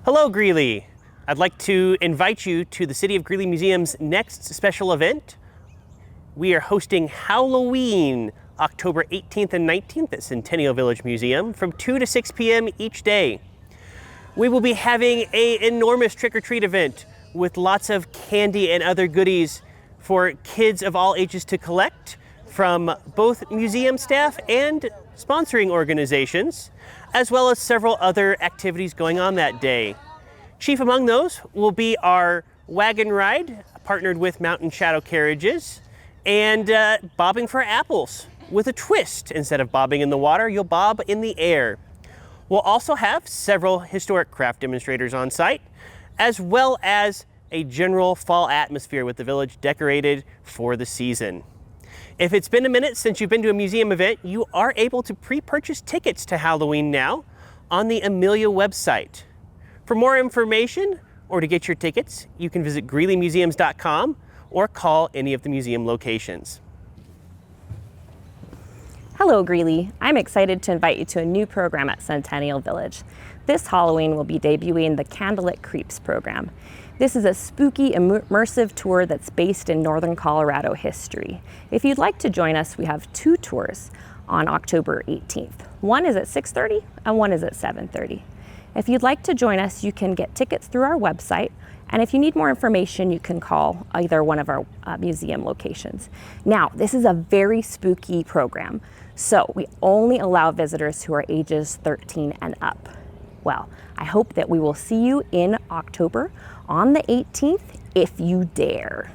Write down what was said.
Hello, Greeley. I'd like to invite you to the City of Greeley Museum's next special event. We are hosting Howl-O-Ween October 18th and 19th at Centennial Village Museum from 2 to 6 p.m. each day. We will be having an enormous trick-or-treat event with lots of candy and other goodies for kids of all ages to collect from both museum staff and sponsoring organizations, as well as several other activities going on that day. Chief among those will be our wagon ride, partnered with Mountain Shadow Carriages, and bobbing for apples with a twist. Instead of bobbing in the water, you'll bob in the air. We'll also have several historic craft demonstrators on site, as well as a general fall atmosphere with the village decorated for the season. If it's been a minute since you've been to a museum event, you are able to pre-purchase tickets to Howl-O-Ween now on the Amelia website. For more information or to get your tickets, you can visit greeleymuseums.com or call any of the museum locations. Hello, Greeley. I'm excited to invite you to a new program at Centennial Village. This Halloween, we'll be debuting the Candlelit Creeps program. This is a spooky, immersive tour that's based in Northern Colorado history. If you'd like to join us, we have two tours on October 18th. One is at 6:30 and one is at 7:30. If you'd like to join us, you can get tickets through our website, and if you need more information, you can call either one of our museum locations. Now, this is a very spooky program, so we only allow visitors who are ages 13 and up. Well, I hope that we will see you in October on the 18th, if you dare.